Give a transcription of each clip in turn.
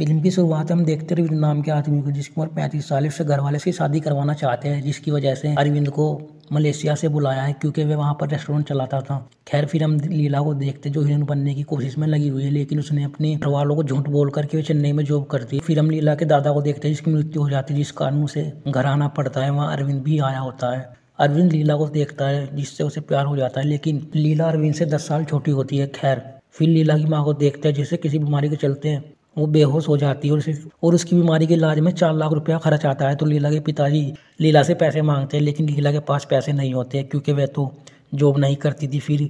Film की शुरुआत हम देखते हैं अरविंद नाम के आदमी को, जिसकी उम्र 35 साल है। उससे घर वाले से शादी करवाना चाहते हैं, जिसकी वजह से अरविंद को मलेशिया से बुलाया है, क्योंकि वे वहाँ पर रेस्टोरेंट चलाता था। खैर फिर हम लीला को देखते जो हीरोइन बनने की कोशिश में लगी हुई है, लेकिन उसने अपने घर वालों को झूठ बोल करके वे चेन्नई में जॉब करती है। फिर हम लीला के दादा को देखते हैं, जिसकी मृत्यु हो जाती है, जिस कारण उसे घर आना पड़ता है। वहाँ अरविंद भी आया होता है। अरविंद लीला को देखता है, जिससे उसे प्यार हो जाता है, लेकिन लीला अरविंद से 10 साल छोटी होती है। खैर फिर लीला की माँ को देखते हैं, जिसे किसी बीमारी के चलते वो बेहोश हो जाती है और उसकी बीमारी के इलाज में 4 लाख रुपया खर्च आता है। तो लीला के पिताजी लीला से पैसे मांगते हैं, लेकिन लीला के पास पैसे नहीं होते, क्योंकि वह तो जॉब नहीं करती थी। फिर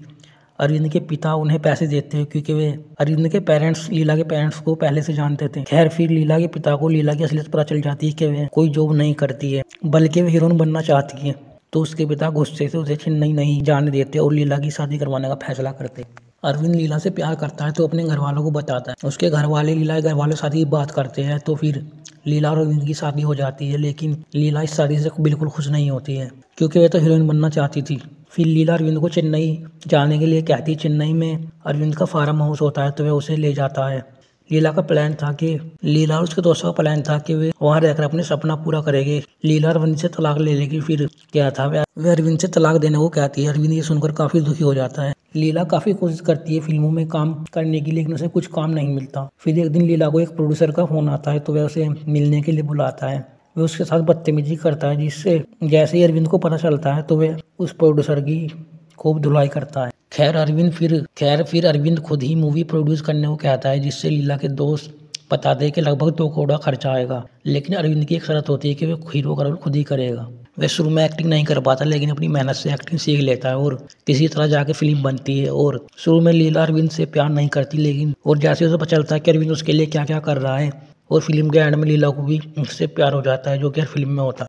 अरविंद के पिता उन्हें पैसे देते हैं, क्योंकि वे अरविंद के पेरेंट्स लीला के पेरेंट्स को पहले से जानते थे। खैर फिर लीला के पिता को लीला की असलियत पता चल जाती है कि वह कोई जॉब नहीं करती है, बल्कि वह हीरोइन बनना चाहती है। तो उसके पिता गुस्से से उसे चेन्नई नहीं जाने देते और लीला की शादी करवाने का फैसला करते। अरविंद लीला से प्यार करता है तो अपने घर वालों को बताता है। उसके घर वाले लीला के घर वालों के साथ ही बात करते हैं, तो फिर लीला और अरविंद की शादी हो जाती है। लेकिन लीला इस शादी से बिल्कुल खुश नहीं होती है, क्योंकि वह तो हीरोइन बनना चाहती थी। फिर लीला अरविंद को चेन्नई जाने के लिए कहती है। चेन्नई में अरविंद का फार्म हाउस होता है, तो वह उसे ले जाता है। लीला और उसके दोस्तों का प्लान था कि वे वहां रहकर अपने सपना पूरा करेंगे। लीला अरविंद से तलाक ले लेगी। फिर क्या था, वे अरविंद से तलाक देने को कहती है। अरविंद ये सुनकर काफी दुखी हो जाता है। लीला काफी कोशिश करती है फिल्मों में काम करने की, लेकिन उसे कुछ काम नहीं मिलता। फिर एक दिन लीला को एक प्रोड्यूसर का फोन आता है, तो वह उसे मिलने के लिए बुलाता है। वह उसके साथ बदतमीजी करता है, जिससे जैसे ही अरविंद को पता चलता है, तो वह उस प्रोड्यूसर की खूब धुलाई करता है। खैर फिर अरविंद खुद ही मूवी प्रोड्यूस करने को कहता है, जिससे लीला के दोस्त बता दे कि लगभग 2 करोड़ खर्चा आएगा। लेकिन अरविंद की एक शर्त होती है कि वह हीरो का रोल खुद ही करेगा। वह शुरू में एक्टिंग नहीं कर पाता, लेकिन अपनी मेहनत से एक्टिंग सीख लेता है और किसी तरह जाके फिल्म बनती है। और शुरू में लीला अरविंद से प्यार नहीं करती, लेकिन और जैसे उसे पता चलता है कि अरविंद उसके लिए क्या क्या कर रहा है, और फिल्म के एंड में लीला को भी उससे प्यार हो जाता है, जो कि हर फिल्म में होता है।